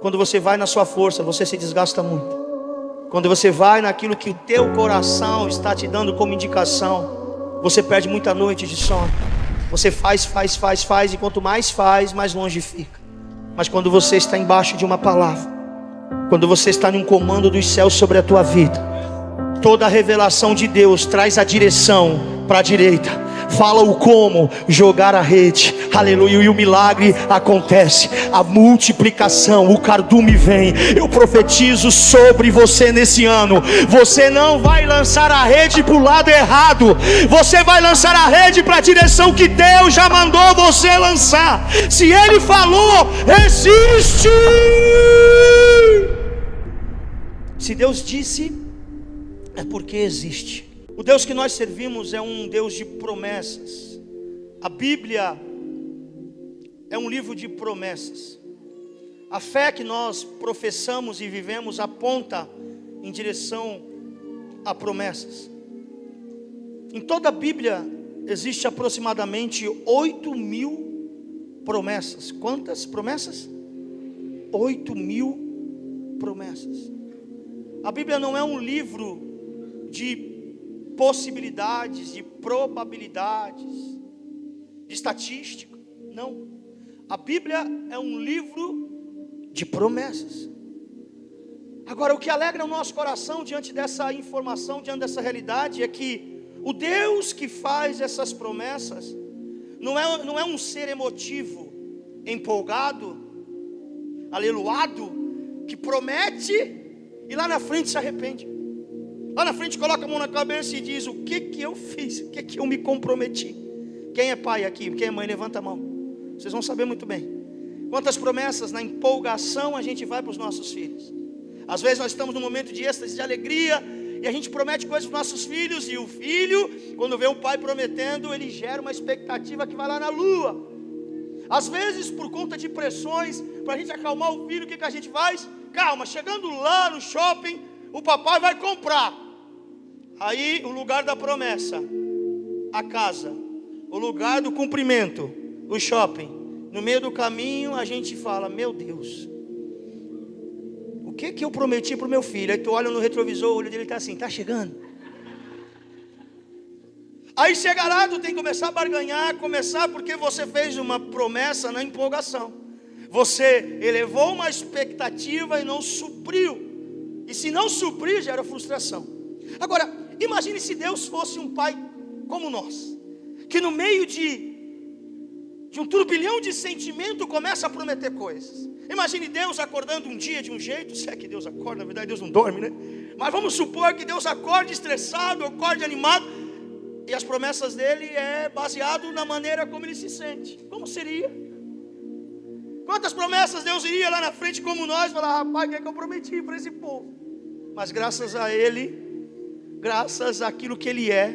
Quando você vai na sua força, você se desgasta muito. Quando você vai naquilo que o teu coração está te dando como indicação, você perde muita noite de sono. Você faz, e quanto mais faz, mais longe fica. Mas quando você está embaixo de uma palavra, quando você está num comando dos céus sobre a tua vida, toda a revelação de Deus traz a direção para a direita, fala o como jogar a rede, aleluia, e o milagre acontece, a multiplicação, o cardume vem. Eu profetizo sobre você nesse ano, você não vai lançar a rede para o lado errado, você vai lançar a rede para a direção que Deus já mandou você lançar. Se Ele falou, existe. Se Deus disse, é porque existe. O Deus que nós servimos é um Deus de promessas. A Bíblia é um livro de promessas. A fé que nós professamos e vivemos aponta em direção a promessas. Em toda a Bíblia existe aproximadamente 8.000 promessas. Quantas promessas? 8.000 promessas. A Bíblia não é um livro de possibilidades, de probabilidades, de estatística. Não. A Bíblia é um livro de promessas. Agora, o que alegra o nosso coração diante dessa informação, diante dessa realidade, é que o Deus que faz essas promessas não é um ser emotivo, empolgado, aleluado, que promete e lá na frente se arrepende. Lá na frente coloca a mão na cabeça e diz: o que eu fiz? O que eu me comprometi? Quem é pai aqui? Quem é mãe? Levanta a mão. Vocês vão saber muito bem. Quantas promessas na empolgação a gente vai para os nossos filhos. Às vezes nós estamos num momento de êxtase, de alegria, e a gente promete coisas para os nossos filhos, e o filho, quando vê o pai prometendo, ele gera uma expectativa que vai lá na lua. Às vezes, por conta de pressões, para a gente acalmar o filho, o que a gente faz? Calma, chegando lá no shopping, o papai vai comprar. Aí o lugar da promessa, a casa, o lugar do cumprimento, o shopping. No meio do caminho a gente fala: meu Deus, o que eu prometi para o meu filho? Aí tu olha no retrovisor, o olho dele está assim: está chegando. Aí chega lá, tu tem que começar a barganhar, porque você fez uma promessa na empolgação. Você elevou uma expectativa e não supriu. E se não suprir, gera frustração. Agora, imagine se Deus fosse um pai como nós, que no meio de um turbilhão de sentimento começa a prometer coisas. Imagine Deus acordando um dia de um jeito, se é que Deus acorda, na verdade Deus não dorme, né? Mas vamos supor que Deus acorde estressado, acorde animado, e as promessas dele é baseado na maneira como ele se sente. Como seria? Quantas promessas Deus iria lá na frente como nós, falar: rapaz, o que é que eu prometi para esse povo? Mas graças a Ele, graças àquilo que Ele é,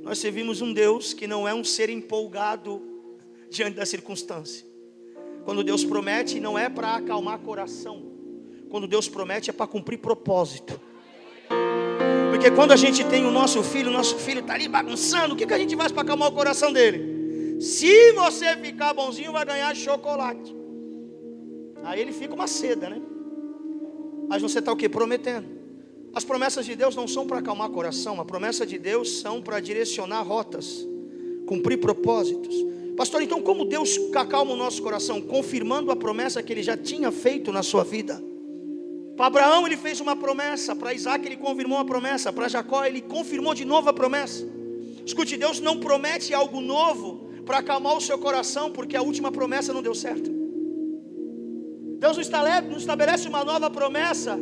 nós servimos um Deus que não é um ser empolgado diante da circunstância. Quando Deus promete, não é para acalmar coração. Quando Deus promete, é para cumprir propósito. Porque quando a gente tem o nosso filho está ali bagunçando, o que a gente faz para acalmar o coração dele? Se você ficar bonzinho, vai ganhar chocolate. Aí ele fica uma seda, né? Mas você está o quê? Prometendo. As promessas de Deus não são para acalmar o coração. A promessa de Deus são para direcionar rotas, cumprir propósitos. Pastor, então como Deus acalma o nosso coração? Confirmando a promessa que Ele já tinha feito na sua vida. Para Abraão Ele fez uma promessa, para Isaac Ele confirmou a promessa, para Jacó Ele confirmou de novo a promessa. Escute, Deus não promete algo novo para acalmar o seu coração, porque a última promessa não deu certo. Deus não estabelece uma nova promessa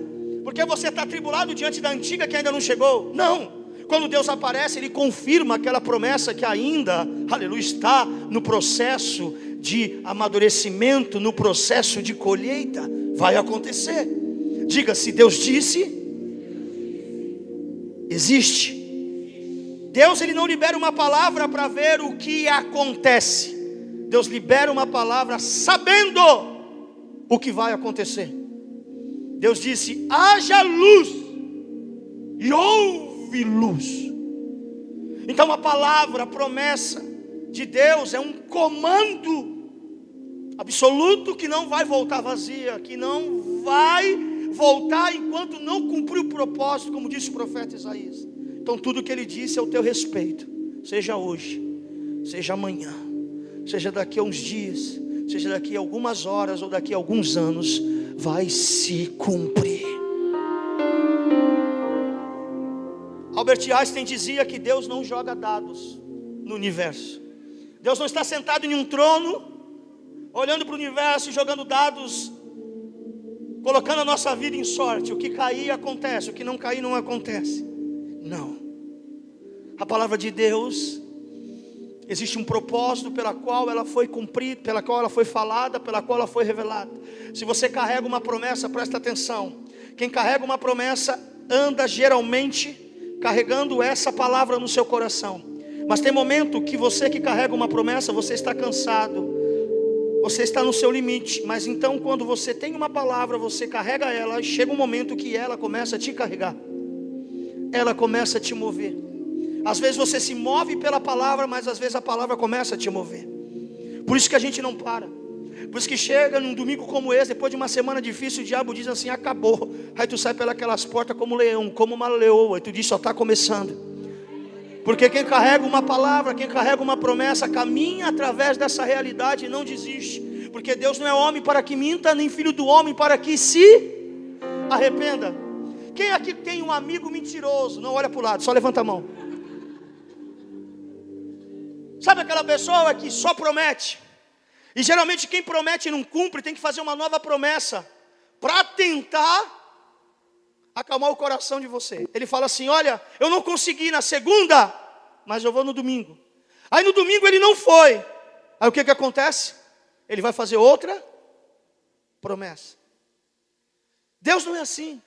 porque você está atribulado diante da antiga que ainda não chegou. Não. Quando Deus aparece, Ele confirma aquela promessa que ainda, aleluia, está no processo de amadurecimento, no processo de colheita. Vai acontecer. Diga: se Deus disse, existe. Deus Ele não libera uma palavra para ver o que acontece. Deus libera uma palavra sabendo o que vai acontecer. Deus disse: haja luz, e houve luz. Então a palavra, a promessa de Deus é um comando absoluto, que não vai voltar vazia, que não vai voltar enquanto não cumprir o propósito, como disse o profeta Isaías. Então tudo que ele disse é o teu respeito, seja hoje, seja amanhã, seja daqui a uns dias, seja daqui a algumas horas ou daqui a alguns anos, vai se cumprir. Albert Einstein dizia que Deus não joga dados no universo. Deus não está sentado em um trono, olhando para o universo e jogando dados, colocando a nossa vida em sorte. O que cair acontece, o que não cair não acontece. Não. A palavra de Deus, existe um propósito pela qual ela foi cumprida, pela qual ela foi falada, pela qual ela foi revelada. Se você carrega uma promessa, presta atenção. Quem carrega uma promessa anda geralmente carregando essa palavra no seu coração. Mas tem momento que você que carrega uma promessa, você está cansado, você está no seu limite. Mas então quando você tem uma palavra, você carrega ela, chega um momento que ela começa a te carregar, ela começa a te mover. Às vezes você se move pela palavra, mas às vezes a palavra começa a te mover. Por isso que a gente não para. Por isso que chega num domingo como esse, depois de uma semana difícil, o diabo diz assim, acabou. Aí tu sai pelas portas como leão, como uma leoa, e tu diz, só está começando. Porque quem carrega uma palavra, quem carrega uma promessa, caminha através dessa realidade e não desiste. Porque Deus não é homem para que minta, nem filho do homem para que se arrependa. Quem aqui tem um amigo mentiroso? Não olha para o lado, só levanta a mão. Sabe aquela pessoa que só promete? E geralmente quem promete e não cumpre, tem que fazer uma nova promessa para tentar acalmar o coração de você. Ele fala assim, olha, eu não consegui na segunda, mas eu vou no domingo. Aí no domingo ele não foi. Aí o que acontece? Ele vai fazer outra promessa. Deus não é assim.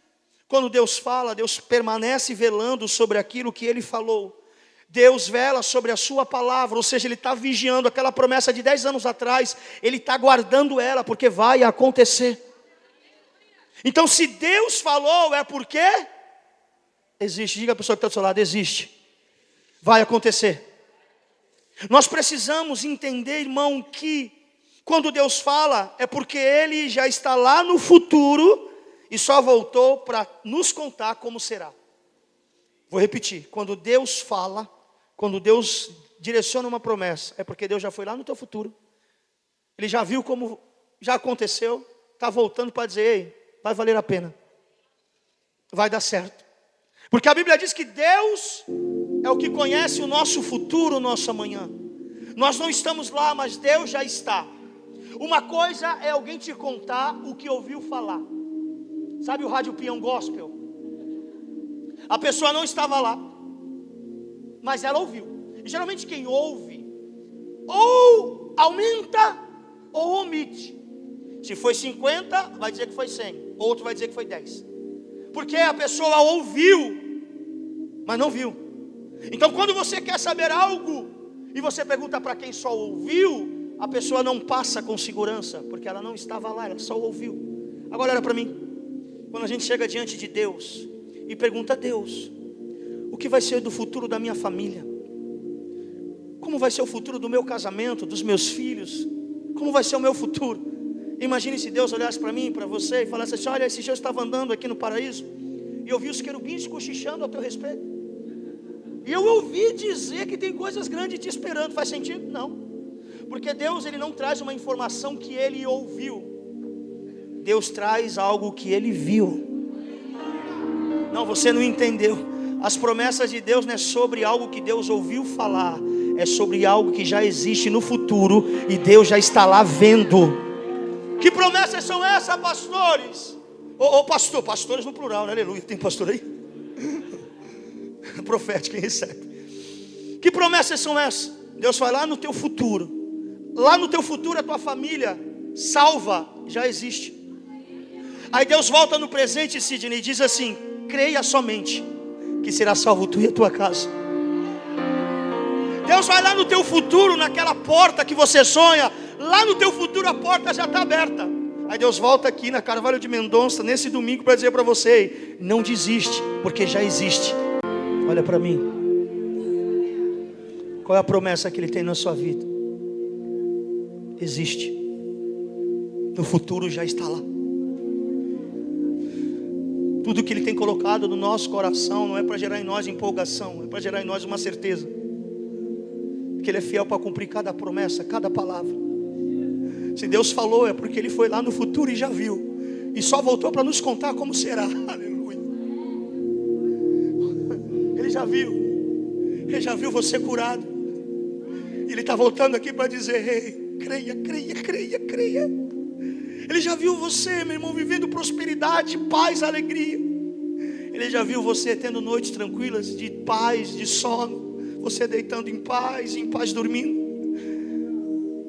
Quando Deus fala, Deus permanece velando sobre aquilo que Ele falou. Deus vela sobre a sua palavra, ou seja, Ele está vigiando aquela promessa de 10 anos atrás, Ele está guardando ela, porque vai acontecer. Então se Deus falou, é porque existe. Diga a pessoa que está do seu lado, existe. Vai acontecer. Nós precisamos entender, irmão, que quando Deus fala, é porque Ele já está lá no futuro, e só voltou para nos contar como será. Vou repetir, quando Deus fala, quando Deus direciona uma promessa, é porque Deus já foi lá no teu futuro, Ele já viu como já aconteceu, está voltando para dizer, ei, vai valer a pena, vai dar certo. Porque a Bíblia diz que Deus é o que conhece o nosso futuro, o nosso amanhã. Nós não estamos lá, mas Deus já está. Uma coisa é alguém te contar o que ouviu falar. Sabe o Rádio Peão Gospel? A pessoa não estava lá, mas ela ouviu. E geralmente quem ouve, ou aumenta, ou omite. Se foi 50, vai dizer que foi 100. Outro vai dizer que foi 10. Porque a pessoa ouviu, mas não viu. Então quando você quer saber algo, e você pergunta para quem só ouviu, a pessoa não passa com segurança, porque ela não estava lá, ela só ouviu. Agora olha para mim. Quando a gente chega diante de Deus e pergunta a Deus, o que vai ser do futuro da minha família? Como vai ser o futuro do meu casamento, dos meus filhos? Como vai ser o meu futuro? Imagine se Deus olhasse para mim, para você e falasse assim, olha, esse dia eu estava andando aqui no paraíso e eu vi os querubins cochichando a teu respeito. E eu ouvi dizer que tem coisas grandes te esperando. Faz sentido? Não. Porque Deus, Ele não traz uma informação que Ele ouviu. Deus traz algo que Ele viu. Não, você não entendeu. As promessas de Deus não é sobre algo que Deus ouviu falar, é sobre algo que já existe no futuro e Deus já está lá vendo. Que promessas são essas, pastores? Pastores no plural, né? Aleluia, tem pastor aí? Profético, quem recebe. Que promessas são essas? Deus vai lá no teu futuro. Lá no teu futuro a tua família salva já existe. Aí Deus volta no presente, Sidney, e diz assim, creia somente que será salvo tu e a tua casa. Deus vai lá no teu futuro, naquela porta que você sonha. Lá no teu futuro a porta já está aberta. Aí Deus volta aqui na Carvalho de Mendonça nesse domingo para dizer para você, não desiste, porque já existe. Olha para mim. Qual é a promessa que Ele tem na sua vida? Existe. no futuro já está lá. Tudo que Ele tem colocado no nosso coração não é para gerar em nós empolgação, é para gerar em nós uma certeza que Ele é fiel para cumprir cada promessa, cada palavra. Se Deus falou, é porque Ele foi lá no futuro e já viu, e só voltou para nos contar como será. Aleluia. Ele já viu você curado. Ele está voltando aqui para dizer: ei, creia, creia, creia, creia. Ele já viu você, meu irmão, vivendo prosperidade, paz, alegria. Ele já viu você tendo noites tranquilas, de paz, de sono, você deitando em paz dormindo.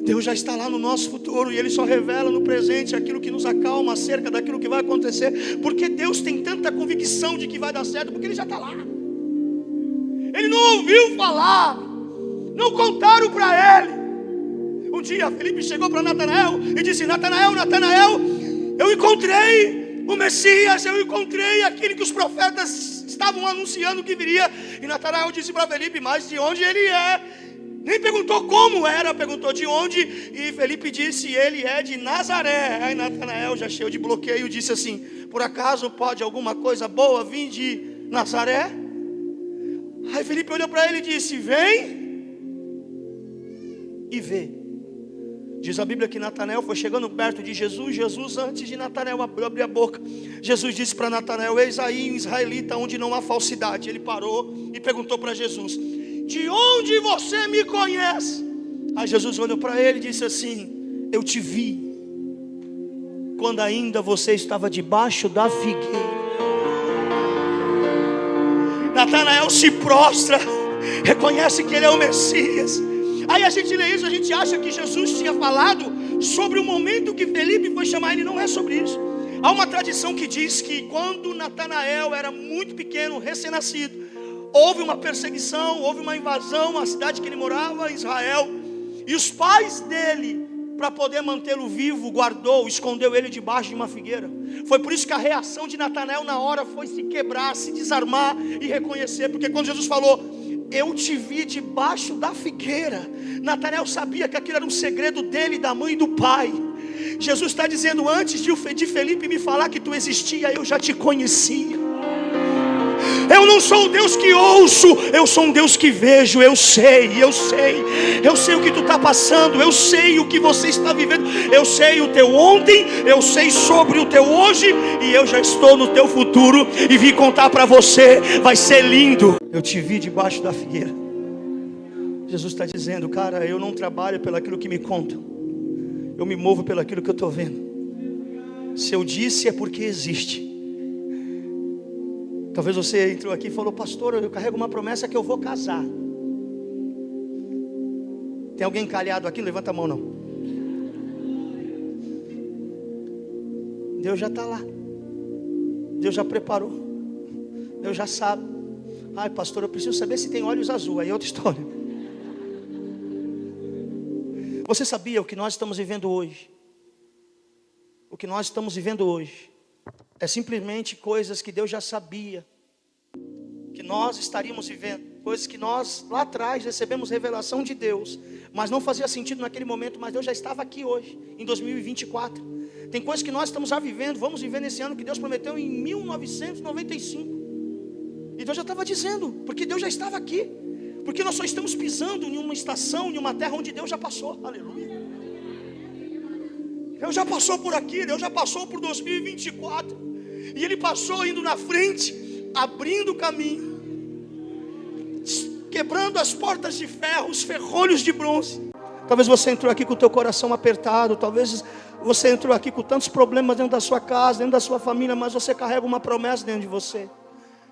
Deus já está lá no nosso futuro, e Ele só revela no presente aquilo que nos acalma acerca daquilo que vai acontecer. Porque Deus tem tanta convicção de que vai dar certo, porque Ele já está lá. Ele não ouviu falar, não contaram para Ele. Um dia Felipe chegou para Natanael e disse: Natanael, eu encontrei o Messias, eu encontrei aquele que os profetas estavam anunciando que viria. E Natanael disse para Felipe: mas de onde ele é? Nem perguntou como era, perguntou de onde. E Felipe disse: ele é de Nazaré. Aí Natanael, já cheio de bloqueio, disse assim: por acaso pode alguma coisa boa vir de Nazaré? Aí Felipe olhou para ele e disse: vem e vê. Diz a Bíblia que Natanael foi chegando perto de Jesus. Jesus, antes de Natanael abrir a boca, Jesus disse para Natanael: eis aí um israelita onde não há falsidade. Ele parou e perguntou para Jesus: de onde você me conhece? Aí Jesus olhou para ele e disse assim: eu te vi quando ainda você estava debaixo da figueira. Natanael se prostra, reconhece que ele é o Messias. Aí a gente lê isso, a gente acha que Jesus tinha falado sobre o momento que Felipe foi chamar ele. Não é sobre isso. Há uma tradição que diz que quando Natanael era muito pequeno, recém-nascido, houve uma perseguição, houve uma invasão à cidade que ele morava, Israel. E os pais dele, para poder mantê-lo vivo, escondeu ele debaixo de uma figueira. Foi por isso que a reação de Natanael na hora foi se quebrar, se desarmar e reconhecer. Porque quando Jesus falou: eu te vi debaixo da figueira, Natanael sabia que aquilo era um segredo dele, da mãe e do pai. Jesus está dizendo: antes de Felipe me falar que tu existia, eu já te conhecia. Eu não sou o Deus que ouço, eu sou um Deus que vejo. Eu sei o que tu está passando, eu sei o que você está vivendo, eu sei o teu ontem, eu sei sobre o teu hoje, e eu já estou no teu futuro, e vim contar para você, vai ser lindo. Eu te vi debaixo da figueira. Jesus está dizendo: cara, eu não trabalho pelaquilo que me contam, eu me movo pelaquilo que eu estou vendo. Se eu disse, é porque existe. Talvez você entrou aqui e falou: pastor, eu carrego uma promessa que eu vou casar. Tem alguém encalhado aqui? Levanta a mão. Não. Deus já está lá, Deus já preparou, Deus já sabe. Ai, pastor, eu preciso saber se tem olhos azuis. Aí é outra história. Você sabia o que nós estamos vivendo hoje? O que nós estamos vivendo hoje é simplesmente coisas que Deus já sabia que nós estaríamos vivendo. Coisas que nós lá atrás recebemos revelação de Deus, mas não fazia sentido naquele momento. Mas Deus já estava aqui hoje, em 2024. Tem coisas que nós estamos já vivendo, vamos viver nesse ano que Deus prometeu em 1995. E Deus já estava dizendo, porque Deus já estava aqui. Porque nós só estamos pisando em uma estação, em uma terra onde Deus já passou. Aleluia. Deus já passou por aqui, Deus já passou por 2024. E Ele passou indo na frente, abrindo o caminho, quebrando as portas de ferro, os ferrolhos de bronze. Talvez você entrou aqui com o teu coração apertado. Talvez você entrou aqui com tantos problemas dentro da sua casa, dentro da sua família, mas você carrega uma promessa dentro de você.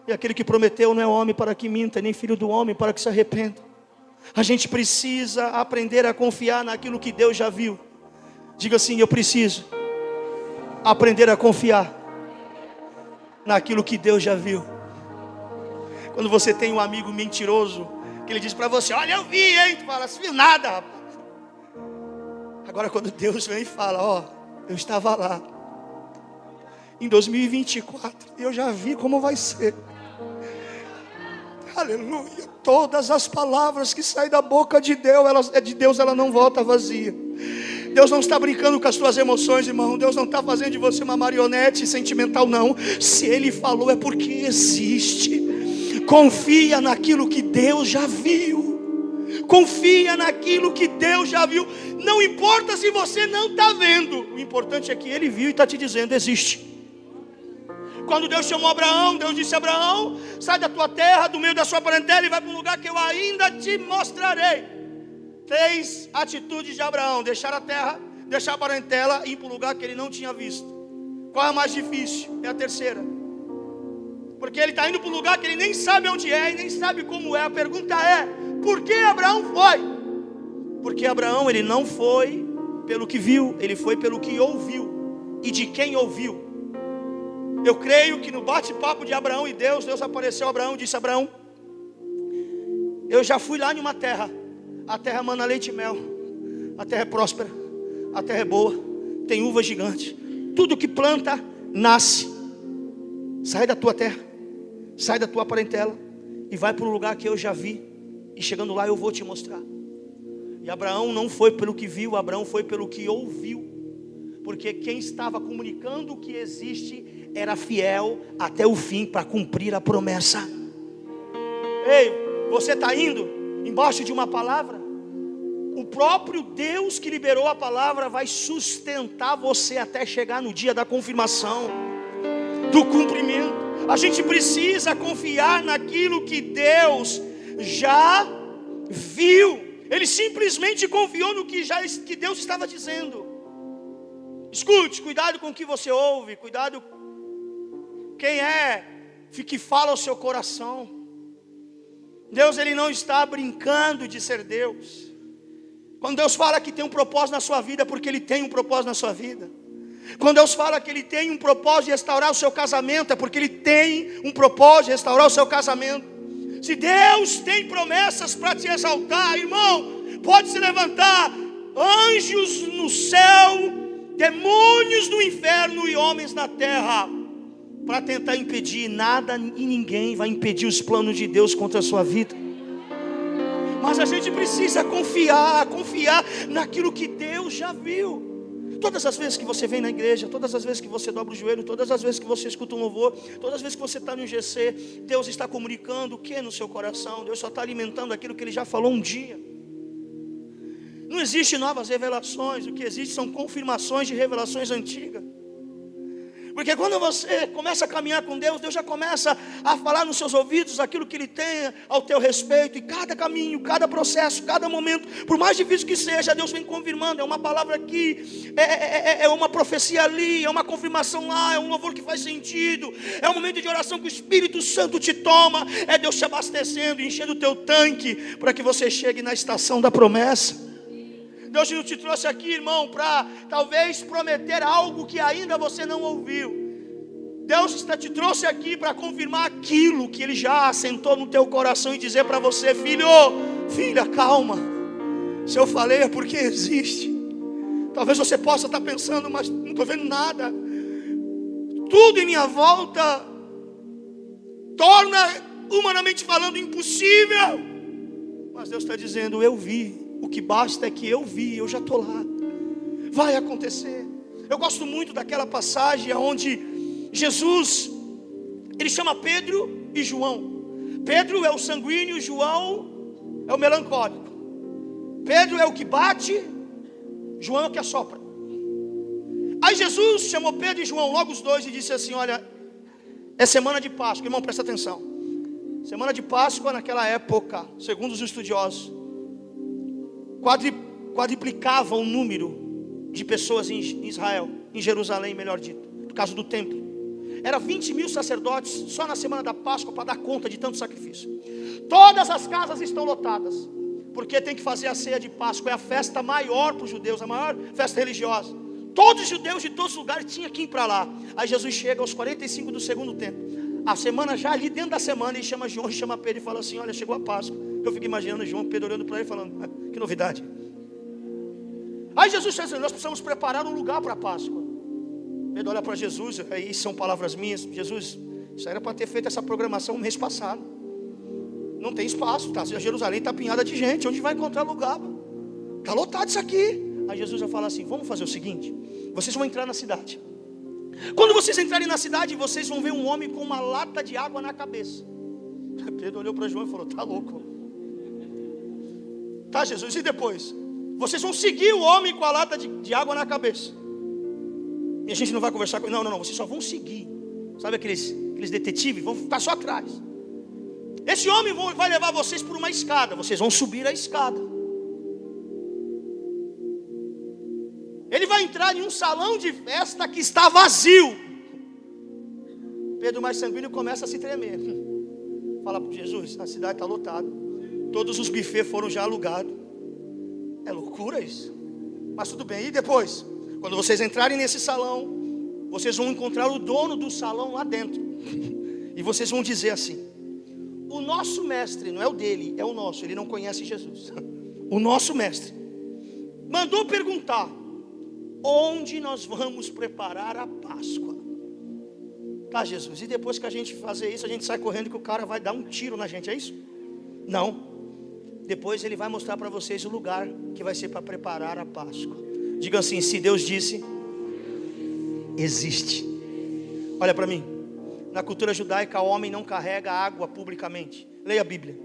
E aquele que prometeu não é homem para que minta, nem filho do homem para que se arrependa. A gente precisa aprender a confiar naquilo que Deus já viu. Diga assim: eu preciso aprender a confiar naquilo que Deus já viu. Quando você tem um amigo mentiroso, que ele diz para você: olha, eu vi, hein? Tu fala: você viu nada, rapaz. Agora quando Deus vem e fala: ó, eu estava lá em 2024, eu já vi como vai ser. Aleluia. Todas as palavras que saem da boca de Deus, ela não volta vazia. Deus não está brincando com as tuas emoções, irmão. Deus não está fazendo de você uma marionete sentimental, não. Se Ele falou é porque existe. Confia naquilo que Deus já viu. Confia naquilo que Deus já viu. Não importa se você não está vendo. O importante é que Ele viu e está te dizendo, existe. Quando Deus chamou Abraão, Deus disse a Abraão, sai da tua terra, do meio da sua parentela, e vai para um lugar que eu ainda te mostrarei. 3 atitudes de Abraão: deixar a terra, deixar a parentela e ir para um lugar que ele não tinha visto. Qual é a mais difícil? É a terceira. Porque ele está indo para um lugar que ele nem sabe onde é e nem sabe como é. A pergunta é, por que Abraão foi? Porque Abraão, ele não foi pelo que viu, ele foi pelo que ouviu. E de quem ouviu? Eu creio que no bate-papo de Abraão e Deus apareceu a Abraão e disse: Abraão, eu já fui lá em uma terra. A terra mana leite e mel. A terra é próspera. A terra é boa. Tem uva gigante. Tudo que planta, nasce. Sai da tua terra. Sai da tua parentela. E vai para um lugar que eu já vi. E chegando lá eu vou te mostrar. E Abraão não foi pelo que viu. Abraão foi pelo que ouviu. Porque quem estava comunicando o que existe era fiel até o fim para cumprir a promessa. Ei, você está indo embaixo de uma palavra? O próprio Deus que liberou a palavra vai sustentar você até chegar no dia da confirmação, do cumprimento. A gente precisa confiar naquilo que Deus já viu. Ele simplesmente confiou no que Deus estava dizendo. Escute, cuidado com o que você ouve, cuidado quem é que fala ao seu coração. Deus, ele não está brincando de ser Deus. Quando Deus fala que tem um propósito na sua vida, é porque Ele tem um propósito na sua vida. Quando Deus fala que Ele tem um propósito de restaurar o seu casamento, é porque Ele tem um propósito de restaurar o seu casamento. Se Deus tem promessas para te exaltar, irmão, pode se levantar anjos no céu, demônios no inferno e homens na terra, para tentar impedir. Nada e ninguém vai impedir os planos de Deus contra a sua vida. Mas a gente precisa confiar naquilo que Deus já viu. Todas as vezes que você vem na igreja, todas as vezes que você dobra o joelho, todas as vezes que você escuta um louvor, todas as vezes que você está no GC, Deus está comunicando o que no seu coração. Deus só está alimentando aquilo que Ele já falou um dia. Não existe novas revelações, o que existe são confirmações de revelações antigas. Porque quando você começa a caminhar com Deus, Deus já começa a falar nos seus ouvidos aquilo que Ele tem ao teu respeito. E cada caminho, cada processo, cada momento, por mais difícil que seja, Deus vem confirmando. É uma palavra aqui, é uma profecia ali, é uma confirmação lá, é um louvor que faz sentido. É um momento de oração que o Espírito Santo te toma. É Deus te abastecendo, enchendo o teu tanque, para que você chegue na estação da promessa. Deus não te trouxe aqui, irmão, para talvez prometer algo que ainda você não ouviu. Deus te trouxe aqui para confirmar aquilo que Ele já assentou no teu coração e dizer para você: filho, filha, calma. Se eu falei é porque existe. Talvez você possa estar pensando, mas não estou vendo nada. Tudo em minha volta torna, humanamente falando, impossível. Mas Deus está dizendo: eu vi. O que basta é que eu vi, eu já estou lá. Vai acontecer. Eu gosto muito daquela passagem onde Jesus, Ele chama Pedro e João. Pedro é o sanguíneo, João é o melancólico. Pedro é o que bate, João é o que assopra. Aí Jesus chamou Pedro e João, logo os dois, e disse assim: olha, é semana de Páscoa. Irmão, presta atenção. Semana de Páscoa naquela época, segundo os estudiosos, quadriplicava o número de pessoas em Israel, em Jerusalém, melhor dito, por causa do templo. Era 20 mil sacerdotes só na semana da Páscoa para dar conta de tanto sacrifício. Todas as casas estão lotadas, porque tem que fazer a ceia de Páscoa. É a festa maior para os judeus, a maior festa religiosa. Todos os judeus de todos os lugares tinham que ir para lá. Aí Jesus chega aos 45 do segundo tempo, a semana já ali dentro da semana, ele chama João, chama Pedro e fala assim: olha, chegou a Páscoa. Eu fico imaginando João, Pedro olhando para ele falando: que novidade. Aí Jesus diz: nós precisamos preparar um lugar para a Páscoa. Pedro olha para Jesus, aí são palavras minhas: Jesus, isso era para ter feito essa programação no mês passado. Não tem espaço, tá? Jerusalém está apinhada de gente, onde vai encontrar lugar? Está lotado isso aqui. Aí Jesus vai falar assim: vamos fazer o seguinte, vocês vão entrar na cidade. Quando vocês entrarem na cidade, vocês vão ver um homem com uma lata de água na cabeça. Pedro olhou para João e falou: tá louco? Tá, Jesus, e depois? Vocês vão seguir o homem com a lata de água na cabeça. E a gente não vai conversar com ele. Não, vocês só vão seguir. Sabe aqueles detetives? Vão ficar só atrás. Esse homem vai levar vocês por uma escada. Vocês vão subir a escada. Ele vai entrar em um salão de festa que está vazio. Pedro, mais sanguíneo, começa a se tremer. Fala para Jesus: a cidade está lotada, todos os buffets foram já alugados. É loucura isso. Mas tudo bem, e depois? Quando vocês entrarem nesse salão, vocês vão encontrar o dono do salão lá dentro. E vocês vão dizer assim: o nosso mestre, não é o dele, é o nosso. Ele não conhece Jesus. O nosso mestre mandou perguntar: onde nós vamos preparar a Páscoa? Tá, Jesus, e depois que a gente fazer isso, a gente sai correndo que o cara vai dar um tiro na gente, é isso? Não. Depois ele vai mostrar para vocês o lugar que vai ser para preparar a Páscoa. Diga assim: se Deus disse, existe. Olha para mim. Na cultura judaica, o homem não carrega água publicamente. Leia a Bíblia.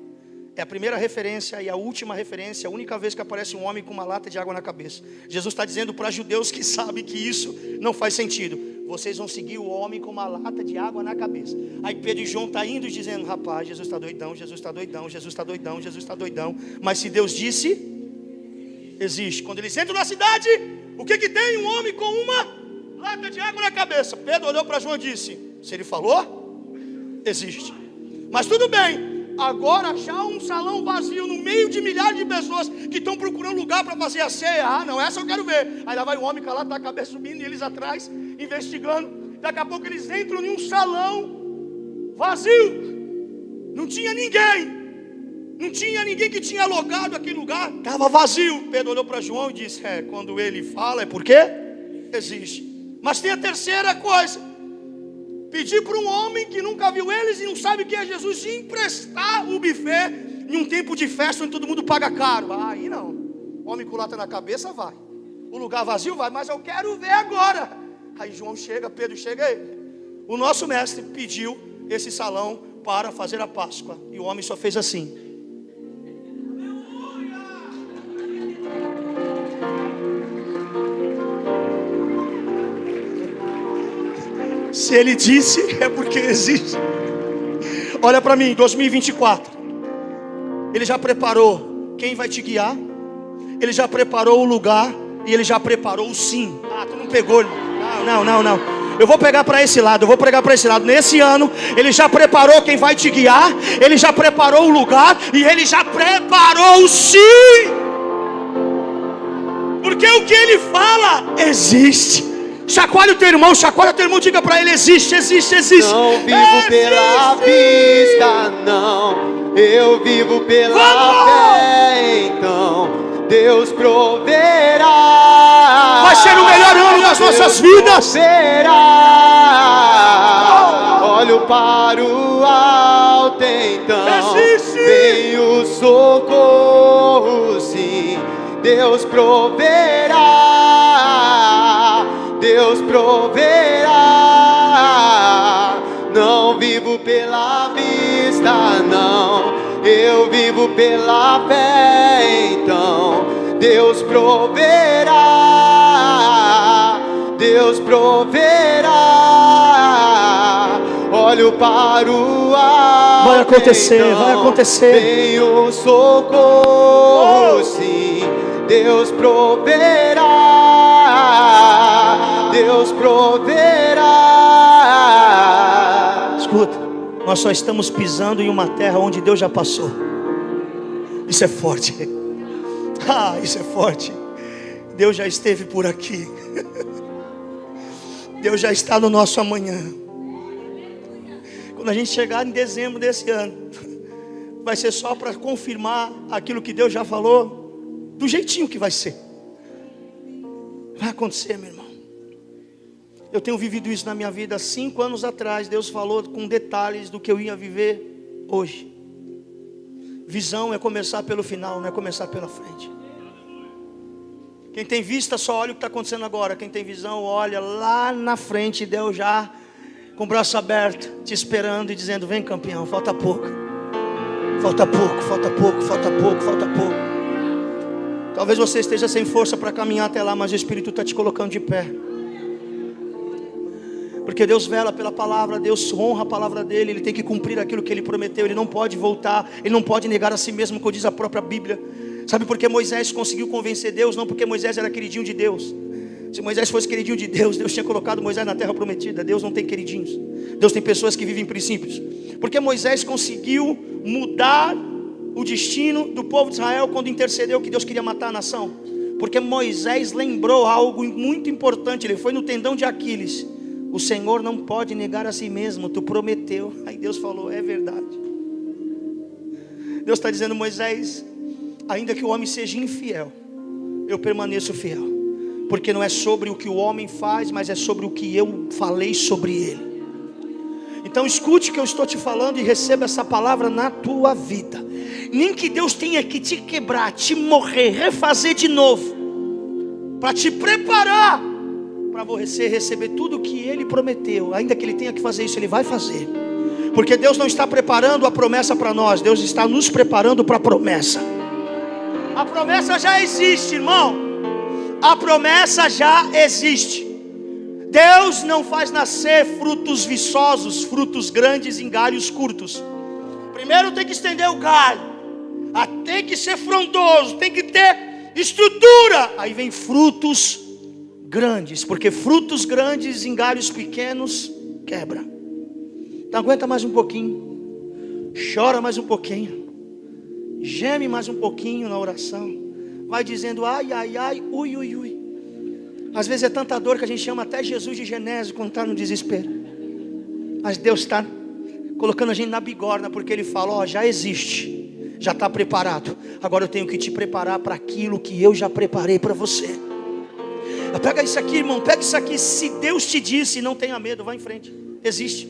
É a primeira referência e a última referência, a única vez que aparece um homem com uma lata de água na cabeça. Jesus está dizendo para judeus que sabem que isso não faz sentido: vocês vão seguir o homem com uma lata de água na cabeça. Aí Pedro e João estão indo dizendo: rapaz, Jesus está doidão, Jesus está doidão, Jesus está doidão, Jesus está doidão. Mas se Deus disse, existe. Quando eles entram na cidade, o que tem? Um homem com uma lata de água na cabeça. Pedro olhou para João e disse: se ele falou, existe. Mas tudo bem. Agora achar um salão vazio no meio de milhares de pessoas que estão procurando lugar para fazer a ceia. Ah, não, essa eu quero ver. Aí lá vai o homem com a lata da cabeça subindo e eles atrás, investigando. Daqui a pouco eles entram em um salão vazio. Não tinha ninguém. Não tinha ninguém que tinha alugado aquele lugar. Estava vazio. Pedro olhou para João e disse: quando ele fala é porque existe. Mas tem a terceira coisa: pedir para um homem que nunca viu eles e não sabe quem é Jesus emprestar o buffet em um tempo de festa onde todo mundo paga caro. Aí não. Homem com lata na cabeça vai. O lugar vazio vai, mas eu quero ver agora. Aí João chega, Pedro chega aí. O nosso mestre pediu esse salão para fazer a Páscoa. E o homem só fez assim. Se ele disse, é porque existe. Olha para mim, 2024. Ele já preparou quem vai te guiar. Ele já preparou o lugar. E ele já preparou o sim. Ah, tu não pegou, irmão. Não. Eu vou pegar para esse lado, Nesse ano, ele já preparou quem vai te guiar. Ele já preparou o lugar. E ele já preparou o sim. Porque o que ele fala, existe. Chacoalha o teu irmão, diga para ele: existe. Não vivo pela vista, não. Eu vivo pela fé, então Deus proverá. Vai ser o melhor ano das nossas vidas. Olho para o alto, então vem o socorro, sim. Deus proverá. Deus proverá. Não vivo pela vista, não. Eu vivo pela fé, então Deus proverá. Deus proverá. Olho para o alto, vai acontecer, então vai acontecer. Vem o socorro, sim. Deus proverá. Deus proverá. Escuta, nós só estamos pisando em uma terra onde Deus já passou. Isso é forte. Isso é forte. Deus já esteve por aqui. Deus já está no nosso amanhã. Quando a gente chegar em dezembro desse ano, vai ser só para confirmar aquilo que Deus já falou, do jeitinho que vai ser. Vai acontecer, meu irmão. Eu tenho vivido isso na minha vida. 5 anos atrás, Deus falou com detalhes do que eu ia viver hoje. Visão é começar pelo final, não é começar pela frente. Quem tem vista só olha o que está acontecendo agora. Quem tem visão olha lá na frente. Deus já com o braço aberto, te esperando e dizendo: vem, campeão, falta pouco. Falta pouco, falta pouco, falta pouco, falta pouco. Talvez você esteja sem força para caminhar até lá, mas o Espírito está te colocando de pé. Porque Deus vela pela palavra, Deus honra a palavra dele. Ele tem que cumprir aquilo que ele prometeu. Ele não pode voltar, ele não pode negar a si mesmo, como diz a própria Bíblia. Sabe por que Moisés conseguiu convencer Deus? Não porque Moisés era queridinho de Deus. Se Moisés fosse queridinho de Deus, Deus tinha colocado Moisés na terra prometida. Deus não tem queridinhos. Deus tem pessoas que vivem princípios. Porque Moisés conseguiu mudar o destino do povo de Israel quando intercedeu que Deus queria matar a nação. Porque Moisés lembrou algo muito importante. Ele foi no tendão de Aquiles. O Senhor não pode negar a si mesmo, tu prometeu. Aí Deus falou: é verdade. Deus está dizendo: Moisés, ainda que o homem seja infiel, eu permaneço fiel. Porque não é sobre o que o homem faz, mas é sobre o que eu falei sobre ele. Então escute o que eu estou te falando e receba essa palavra na tua vida. Nem que Deus tenha que te quebrar, te morrer, refazer de novo, para te preparar para você receber tudo o que ele prometeu. Ainda que ele tenha que fazer isso, ele vai fazer. Porque Deus não está preparando a promessa para nós, Deus está nos preparando para a promessa. A promessa já existe, irmão. A promessa já existe. Deus não faz nascer frutos viçosos, frutos grandes em galhos curtos. Primeiro tem que estender o galho, tem que ser frondoso, tem que ter estrutura. Aí vem frutos grandes, porque frutos grandes em galhos pequenos quebra. Então aguenta mais um pouquinho, chora mais um pouquinho, geme mais um pouquinho na oração. Vai dizendo: ai, ai, ai, ui, ui, ui. Às vezes é tanta dor que a gente chama até Jesus de Genésio quando está no desespero. Mas Deus está colocando a gente na bigorna, porque Ele fala: ó, já existe, já está preparado. Agora eu tenho que te preparar para aquilo que eu já preparei para você. Pega isso aqui, irmão, pega isso aqui. Se Deus te disse, não tenha medo, vá em frente. Existe.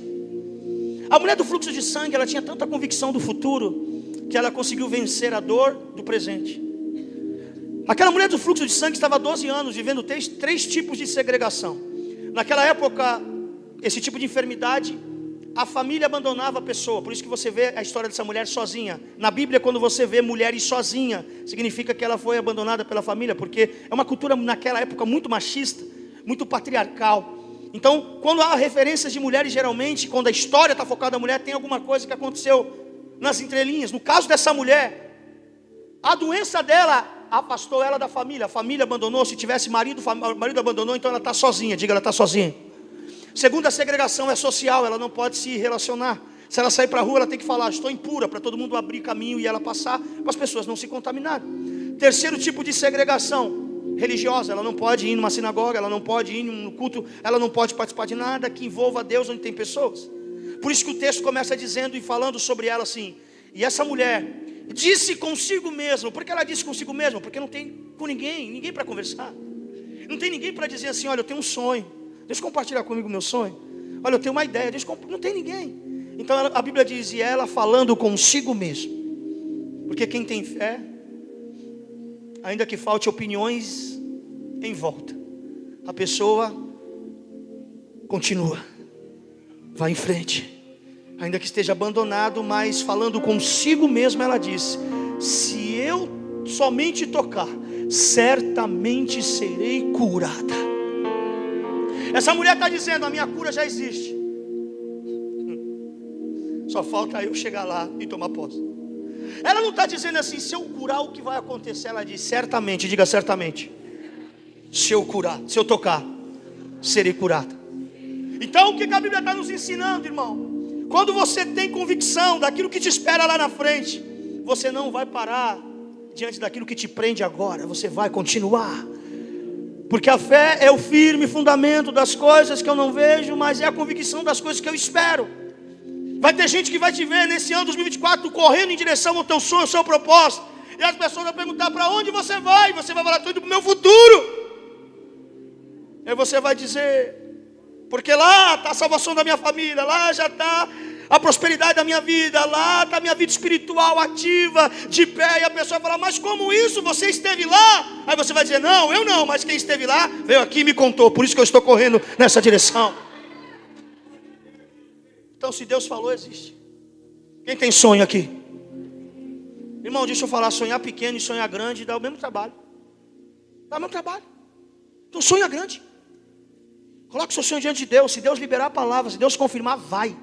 A mulher do fluxo de sangue, ela tinha tanta convicção do futuro que ela conseguiu vencer a dor do presente. Aquela mulher do fluxo de sangue estava há 12 anos vivendo três tipos de segregação. Naquela época, esse tipo de enfermidade, a família abandonava a pessoa. Por isso que você vê a história dessa mulher sozinha. Na Bíblia, quando você vê mulheres sozinha, significa que ela foi abandonada pela família, porque é uma cultura naquela época muito machista, muito patriarcal. Então, quando há referências de mulheres, geralmente, quando a história está focada na mulher, tem alguma coisa que aconteceu nas entrelinhas. No caso dessa mulher, a doença dela afastou ela da família. A família abandonou. Se tivesse marido, o marido abandonou. Então ela está sozinha. Diga, ela está sozinha. Segunda segregação é social. Ela não pode se relacionar. Se ela sair para a rua, ela tem que falar: estou impura, para todo mundo abrir caminho e ela passar, para as pessoas não se contaminarem. Terceiro tipo de segregação religiosa. Ela não pode ir numa sinagoga, ela não pode ir no culto, ela não pode participar de nada que envolva Deus onde tem pessoas. Por isso que o texto começa dizendo e falando sobre ela assim: e essa mulher disse consigo mesmo. Por que ela disse consigo mesmo? Porque não tem com ninguém para conversar. Não tem ninguém para dizer assim: olha, eu tenho um sonho, deixa eu compartilhar comigo o meu sonho. Olha, eu tenho uma ideia, não tem ninguém. Então a Bíblia diz: e ela falando consigo mesmo. Porque quem tem fé, ainda que falte opiniões em volta, a pessoa continua, vai em frente. Ainda que esteja abandonado, mas falando consigo mesmo, ela disse: se eu somente tocar, certamente serei curada. Essa mulher está dizendo: a minha cura já existe, só falta eu chegar lá e tomar posse. Ela não está dizendo assim: se eu curar, o que vai acontecer? Ela diz: certamente, diga certamente. Se eu curar, se eu tocar, serei curada. Então o que a Bíblia está nos ensinando, irmão? Quando você tem convicção daquilo que te espera lá na frente, você não vai parar diante daquilo que te prende agora. Você vai continuar. Porque a fé é o firme fundamento das coisas que eu não vejo, mas é a convicção das coisas que eu espero. Vai ter gente que vai te ver nesse ano 2024 correndo em direção ao teu sonho, ao seu propósito. E as pessoas vão perguntar: para onde você vai? Você vai falar: estou indo para o meu futuro. Aí você vai dizer: porque lá está a salvação da minha família, lá já está a prosperidade da minha vida, lá está a minha vida espiritual ativa, de pé, e a pessoa fala, mas como isso? Você esteve lá? Aí você vai dizer, não, eu não, mas quem esteve lá, veio aqui e me contou, por isso que eu estou correndo nessa direção. Então se Deus falou, existe. Quem tem sonho aqui? Irmão, deixa eu falar, sonhar pequeno e sonhar grande dá o mesmo trabalho. Dá o mesmo trabalho. Então sonha grande. Coloque o seu sonho diante de Deus. Se Deus liberar a palavra, se Deus confirmar, vai.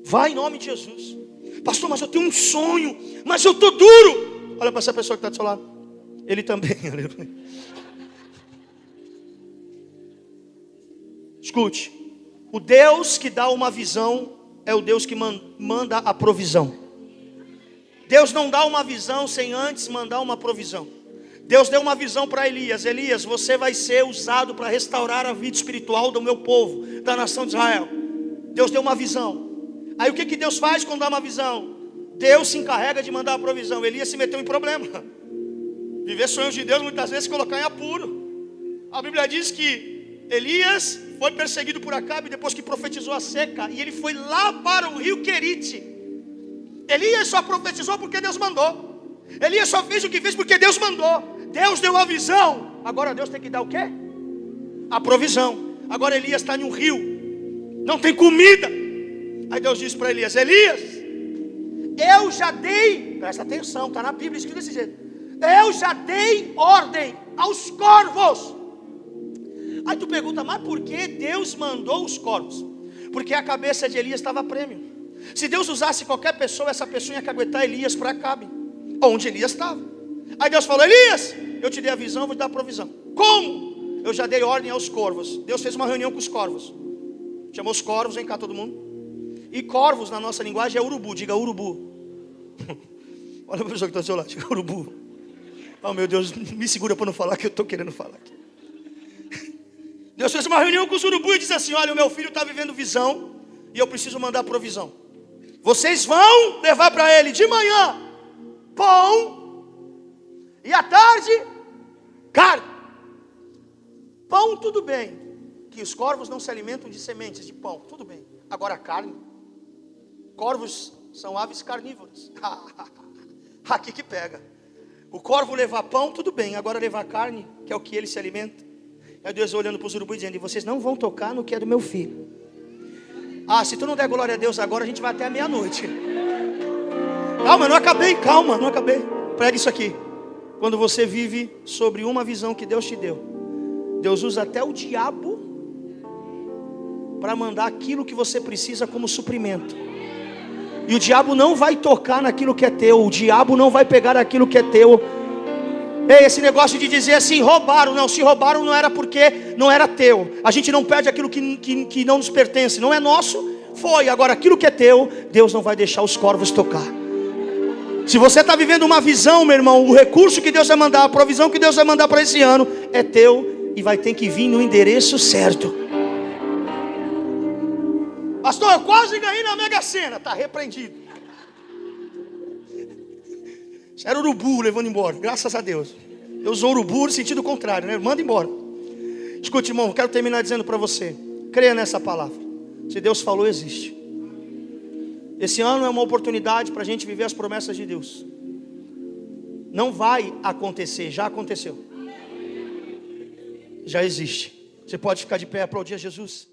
Vai em nome de Jesus. Pastor, mas eu tenho um sonho, mas eu estou duro. Olha para essa pessoa que está do seu lado. Ele também. Escute. O Deus que dá uma visão é o Deus que manda a provisão. Deus não dá uma visão sem antes mandar uma provisão. Deus deu uma visão para Elias. Elias, você vai ser usado para restaurar a vida espiritual do meu povo, da nação de Israel. Deus deu uma visão. Aí o que Deus faz quando dá uma visão? Deus se encarrega de mandar a provisão. Elias se meteu em problema. Viver sonhos de Deus muitas vezes colocar em apuro. A Bíblia diz que Elias foi perseguido por Acabe depois que profetizou a seca. E ele foi lá para o rio Querite. Elias só profetizou porque Deus mandou. Elias só fez o que fez porque Deus mandou. Deus deu a visão. Agora Deus tem que dar o quê? A provisão. Agora Elias está em um rio. Não tem comida. Aí Deus disse para Elias, Elias, eu já dei, presta atenção, está na Bíblia escrito desse jeito, eu já dei ordem aos corvos. Aí tu pergunta, mas por que Deus mandou os corvos? Porque a cabeça de Elias estava a prêmio. Se Deus usasse qualquer pessoa, essa pessoa ia caguetar Elias para Acabe, onde Elias estava. Aí Deus falou, Elias, eu te dei a visão, vou te dar a provisão. Como? Eu já dei ordem aos corvos. Deus fez uma reunião com os corvos. Chamou os corvos, vem cá todo mundo. E corvos na nossa linguagem é urubu, diga urubu. Olha a pessoa que está do seu lado, diga urubu. Oh meu Deus, me segura para não falar que eu estou querendo falar aqui. Deus fez uma reunião com os urubus e disse assim, olha, o meu filho está vivendo visão e eu preciso mandar provisão. Vocês vão levar para ele de manhã pão e à tarde carne. Pão tudo bem, que os corvos não se alimentam de sementes de pão, tudo bem. Agora carne, corvos são aves carnívoras. Aqui que pega. O corvo levar pão, tudo bem. Agora levar carne, que é o que ele se alimenta. Aí Deus olhando para os urubus dizendo, e vocês não vão tocar no que é do meu filho. Ah, se tu não der glória a Deus agora, a gente vai até a meia-noite. Calma, não acabei, calma, não acabei. Prega isso aqui. Quando você vive sobre uma visão que Deus te deu, Deus usa até o diabo para mandar aquilo que você precisa como suprimento. E o diabo não vai tocar naquilo que é teu. O diabo não vai pegar aquilo que é teu. Ei, esse negócio de dizer assim, roubaram. Não, se roubaram não era porque não era teu. A gente não perde aquilo que não nos pertence. Não é nosso, foi. Agora aquilo que é teu, Deus não vai deixar os corvos tocar. Se você está vivendo uma visão, meu irmão, o recurso que Deus vai mandar, a provisão que Deus vai mandar para esse ano, é teu. E vai ter que vir no endereço certo. Pastor, eu quase ganhei na Mega Sena. Está repreendido. Era urubu levando embora, graças a Deus. Eu usou urubu no sentido contrário, né? Manda embora. Escute, irmão, quero terminar dizendo para você, creia nessa palavra. Se Deus falou, existe. Esse ano é uma oportunidade para a gente viver as promessas de Deus. Não vai acontecer, já aconteceu. Já existe. Você pode ficar de pé, aplaudir a Jesus.